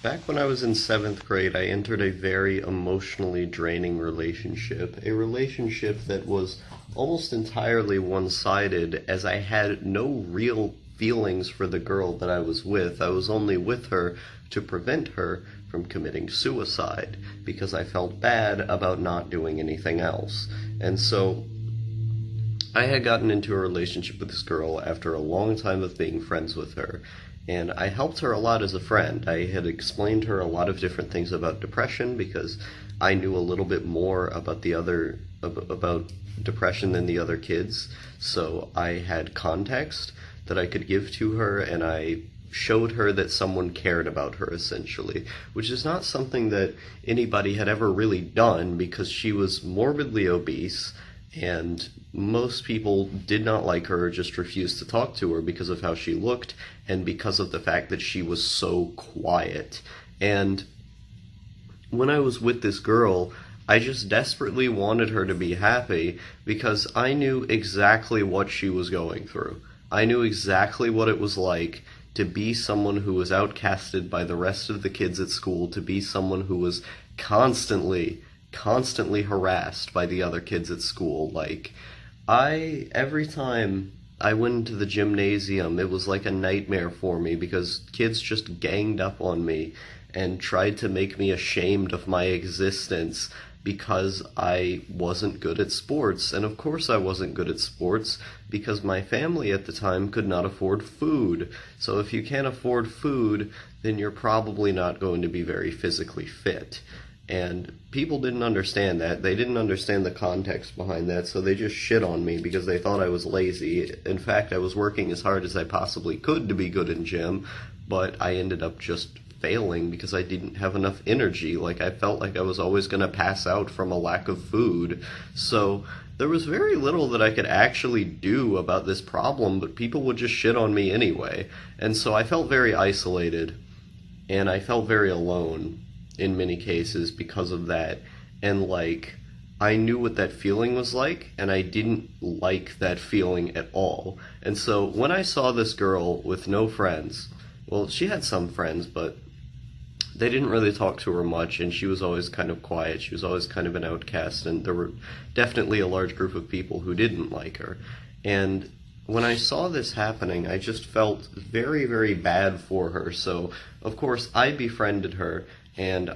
Back when I was in seventh grade, I entered a very emotionally draining relationship. A relationship that was almost entirely one-sided, as I had no real feelings for the girl that I was with. I was only with her to prevent her from committing suicide, because I felt bad about not doing anything else. And so I had gotten into a relationship with this girl after a long time of being friends with her, and I helped her a lot as a friend. I had explained to her a lot of different things about depression because I knew a little bit more about about depression than the other kids, so I had context that I could give to her, and I showed her that someone cared about her, essentially, which is not something that anybody had ever really done because she was morbidly obese, and most people did not like her or just refused to talk to her because of how she looked and because of the fact that she was so quiet. And when I was with this girl, I just desperately wanted her to be happy because I knew exactly what she was going through. I knew exactly what it was like to be someone who was outcasted by the rest of the kids at school, to be someone who was constantly harassed by the other kids at school. Every time I went into the gymnasium, it was like a nightmare for me because kids just ganged up on me and tried to make me ashamed of my existence because I wasn't good at sports. And of course I wasn't good at sports because my family at the time could not afford food. So if you can't afford food, then you're probably not going to be very physically fit. And people didn't understand that. They didn't understand the context behind that, so they just shit on me because they thought I was lazy. In fact, I was working as hard as I possibly could to be good in gym, but I ended up just failing because I didn't have enough energy. I felt like I was always going to pass out from a lack of food. So there was very little that I could actually do about this problem, but people would just shit on me anyway. And so I felt very isolated, and I felt very alone in many cases because of that. And I knew what that feeling was like, and I didn't like that feeling at all. And so when I saw this girl with no friends, well, she had some friends, but they didn't really talk to her much, and she was always kind of quiet. She was always kind of an outcast, and there were definitely a large group of people who didn't like her. And when I saw this happening, I just felt very, very bad for her. So, of course, I befriended her, and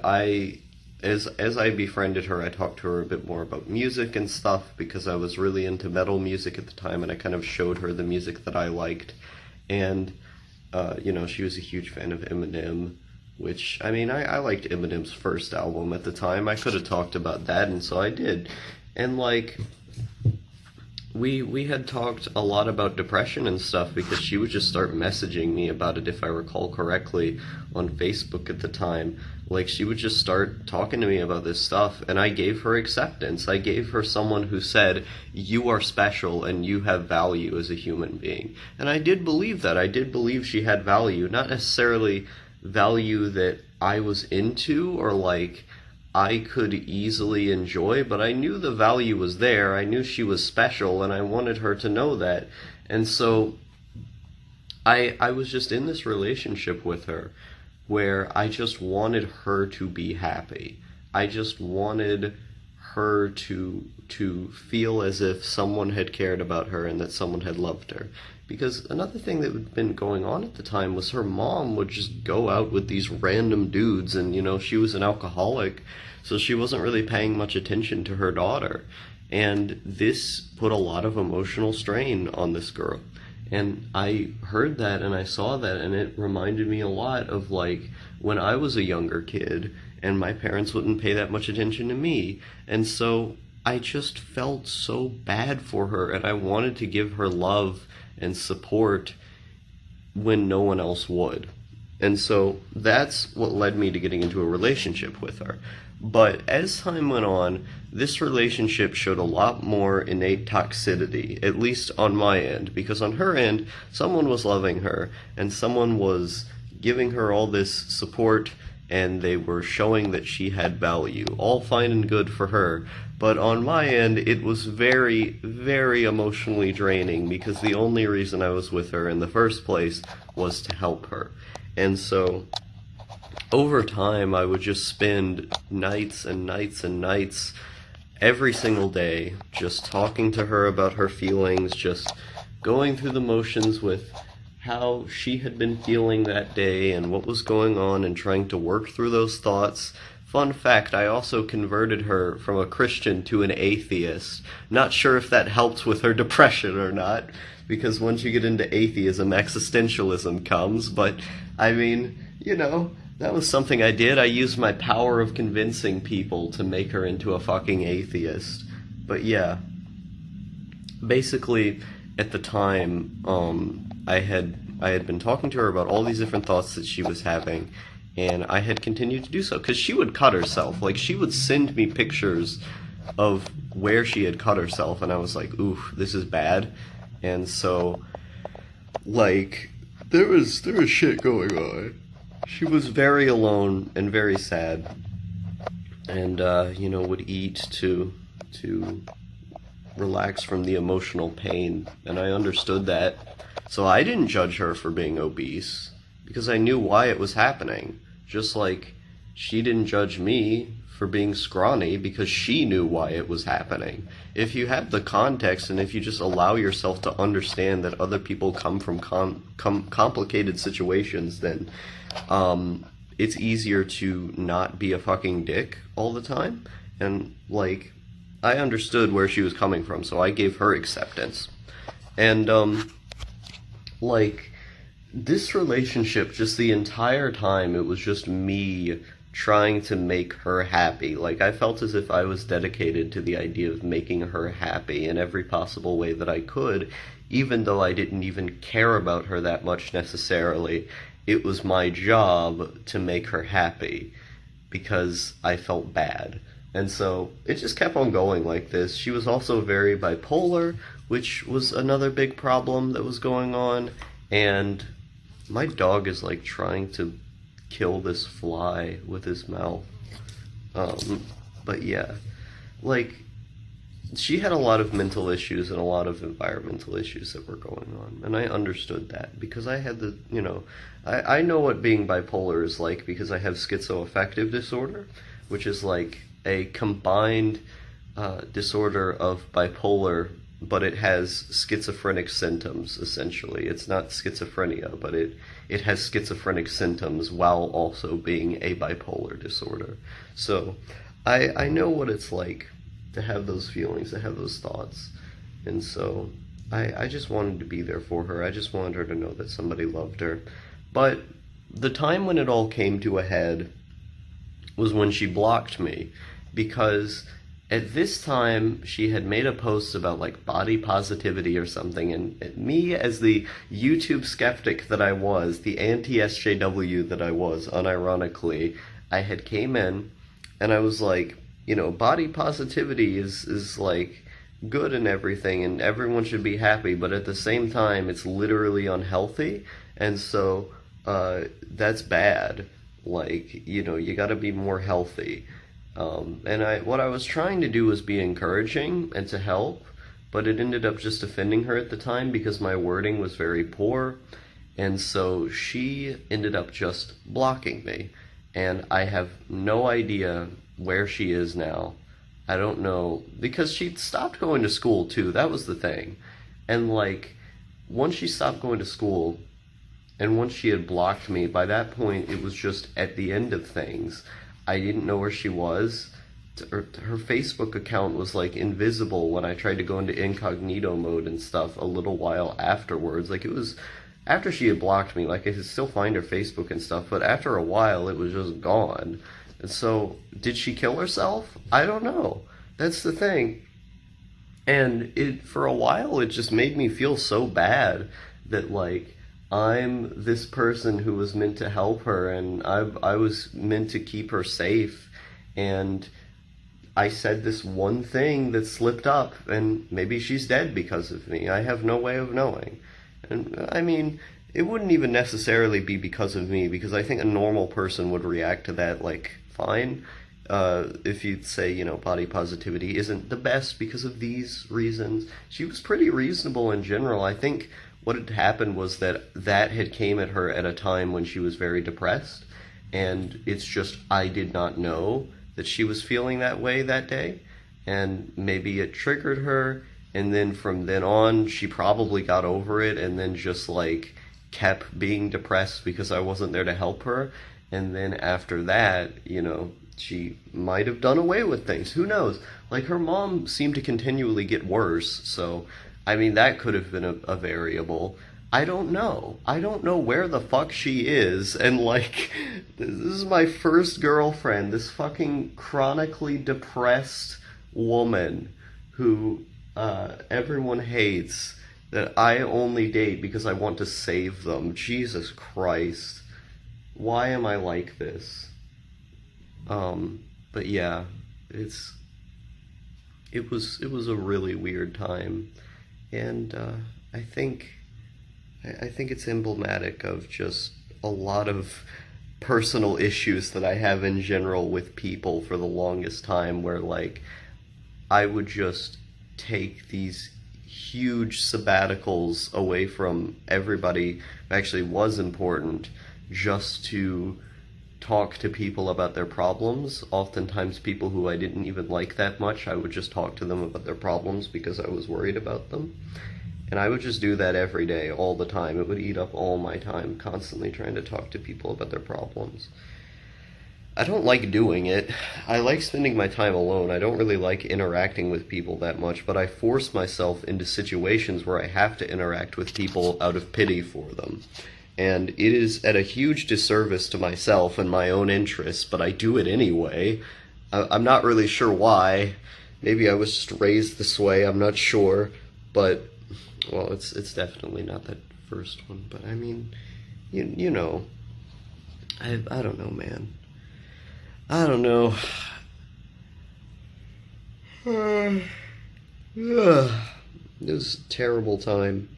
as I befriended her, I talked to her a bit more about music and stuff because I was really into metal music at the time, and I kind of showed her the music that I liked. And she was a huge fan of Eminem, which, I liked Eminem's first album at the time. I could have talked about that, and so I did. And we had talked a lot about depression and stuff because she would just start messaging me about it, if I recall correctly, on Facebook at the time. She would just start talking to me about this stuff, and I gave her acceptance. I gave her someone who said, you are special and you have value as a human being. And I did believe that. I did believe she had value, not necessarily value that I was into or I could easily enjoy, but I knew the value was there. I knew she was special, and I wanted her to know that. And so I was just in this relationship with her where I just wanted her to be happy. I just wanted her to feel as if someone had cared about her and that someone had loved her. Because another thing that had been going on at the time was her mom would just go out with these random dudes, and she was an alcoholic, so she wasn't really paying much attention to her daughter. And this put a lot of emotional strain on this girl. And I heard that and I saw that, and it reminded me a lot of when I was a younger kid and my parents wouldn't pay that much attention to me. And so I just felt so bad for her, and I wanted to give her love and support when no one else would. And so that's what led me to getting into a relationship with her. But as time went on, this relationship showed a lot more innate toxicity, at least on my end, because on her end, someone was loving her, and someone was giving her all this support, and they were showing that she had value. All fine and good for her. But on my end, it was very, very emotionally draining, because the only reason I was with her in the first place was to help her. And so over time, I would just spend nights and nights and nights every single day just talking to her about her feelings, just going through the motions with how she had been feeling that day and what was going on and trying to work through those thoughts. Fun fact, I also converted her from a Christian to an atheist. Not sure if that helped with her depression or not, because once you get into atheism, existentialism comes, but I mean, that was something I did. I used my power of convincing people to make her into a fucking atheist. But yeah, basically, at the time, I had been talking to her about all these different thoughts that she was having, and I had continued to do so because she would cut herself. Like, she would send me pictures of where she had cut herself, and I was like, ooh, this is bad. And so, like, there was shit going on. She was very alone and very sad, and would eat to relax from the emotional pain, and I understood that. So I didn't judge her for being obese because I knew why it was happening. Just like she didn't judge me for being scrawny because she knew why it was happening. If you have the context and if you just allow yourself to understand that other people come from complicated situations, then it's easier to not be a fucking dick all the time. And, like, I understood where she was coming from, so I gave her acceptance. And, this relationship, just the entire time, it was just me trying to make her happy. Like, I felt as if I was dedicated to the idea of making her happy in every possible way that I could, even though I didn't even care about her that much necessarily. It was my job to make her happy because I felt bad. And so it just kept on going like this. She was also very bipolar, which was another big problem that was going on. And my dog is, like, trying to kill this fly with his mouth. But yeah, like, she had a lot of mental issues and a lot of environmental issues that were going on, and I understood that because I had I know what being bipolar is like because I have schizoaffective disorder, which is like a combined disorder of bipolar, but it has schizophrenic symptoms, essentially. It's not schizophrenia, but it has schizophrenic symptoms while also being a bipolar disorder. So I know what it's like to have those feelings, to have those thoughts. And so I just wanted to be there for her. I just wanted her to know that somebody loved her. But the time when it all came to a head was when she blocked me, because at this time she had made a post about, like, body positivity or something, and me, as the YouTube skeptic that I was, the anti-SJW that I was, unironically, I had came in and I was like, body positivity is like good and everything, and everyone should be happy, but at the same time, it's literally unhealthy, and so that's bad. Like, you gotta be more healthy. And what I was trying to do was be encouraging and to help, but it ended up just offending her at the time because my wording was very poor, and so she ended up just blocking me, and I have no idea where she is now. I don't know, because she'd stopped going to school too, that was the thing. And, like, once she stopped going to school, and once she had blocked me, by that point it was just at the end of things. I didn't know where she was. Her Facebook account was, like, invisible when I tried to go into incognito mode and stuff a little while afterwards. Like, it was after she had blocked me, like, I could still find her Facebook and stuff, but after a while it was just gone. And so, did she kill herself? I don't know. That's the thing. And for a while, it just made me feel so bad that, like, I'm this person who was meant to help her, and I was meant to keep her safe, and I said this one thing that slipped up, and maybe she's dead because of me. I have no way of knowing. And, I mean, it wouldn't even necessarily be because of me, because I think a normal person would react to that, like, fine. If you'd say, body positivity isn't the best because of these reasons. She was pretty reasonable in general. I think what had happened was that had came at her at a time when she was very depressed, and it's just I did not know that she was feeling that way that day, and maybe it triggered her, and then from then on she probably got over it and then just like kept being depressed because I wasn't there to help her. And then after that, she might have done away with things. Who knows? Like, her mom seemed to continually get worse, so I mean that could have been a variable. I don't know. I don't know where the fuck she is, and like, this is my first girlfriend, this fucking chronically depressed woman who everyone hates, that I only date because I want to save them. Jesus Christ. Why am I like this? But yeah, it was a really weird time, and I think it's emblematic of just a lot of personal issues that I have in general with people for the longest time, where like I would just take these huge sabbaticals away from everybody who actually was important just to talk to people about their problems. Oftentimes people who I didn't even like that much, I would just talk to them about their problems because I was worried about them. And I would just do that every day, all the time. It would eat up all my time, constantly trying to talk to people about their problems. I don't like doing it. I like spending my time alone. I don't really like interacting with people that much, but I force myself into situations where I have to interact with people out of pity for them. And it is at a huge disservice to myself and my own interests, but I do it anyway. I'm not really sure why. Maybe I was just raised this way, I'm not sure. But, well, it's definitely not that first one. But I mean, you know, I don't know, man. I don't know. It was a terrible time.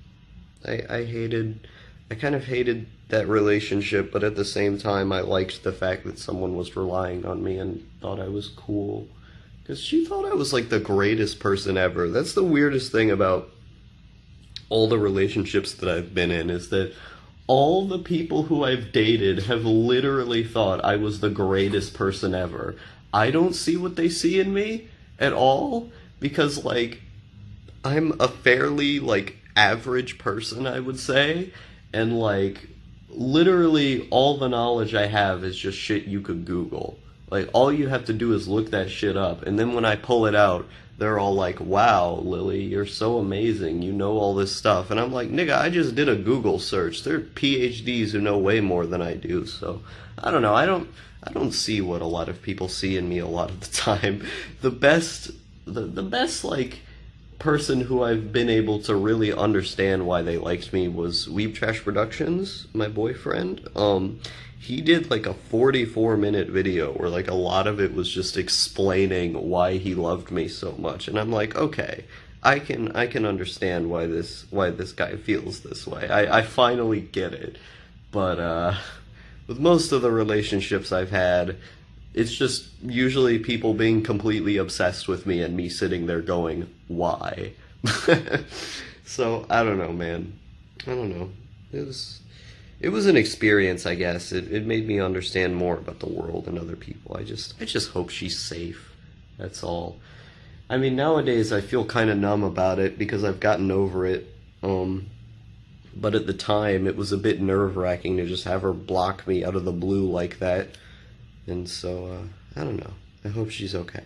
I kind of hated that relationship, but at the same time I liked the fact that someone was relying on me and thought I was cool. Because she thought I was like the greatest person ever. That's the weirdest thing about all the relationships that I've been in, is that all the people who I've dated have literally thought I was the greatest person ever. I don't see what they see in me at all, because like I'm a fairly like average person, I would say, and like literally all the knowledge I have is just shit you could Google. Like, all you have to do is look that shit up, and then when I pull it out, they're all like, wow, Lily, you're so amazing, you know all this stuff. And I'm like, nigga, I just did a Google search. There are PhDs who know way more than I do, so I don't know. I don't see what a lot of people see in me a lot of the time. The best like person who I've been able to really understand why they liked me was Weeb Trash Productions, my boyfriend. He did like a 44-minute video where like a lot of it was just explaining why he loved me so much, and I'm like, okay, I can understand why this guy feels this way. I finally get it. But with most of the relationships I've had, it's just usually people being completely obsessed with me and me sitting there going, why? So, I don't know, man. I don't know. It was an experience, I guess. It made me understand more about the world and other people. I just hope she's safe. That's all. I mean, nowadays I feel kind of numb about it because I've gotten over it. But at the time, it was a bit nerve-wracking to just have her block me out of the blue like that. And so, I don't know. I hope she's okay.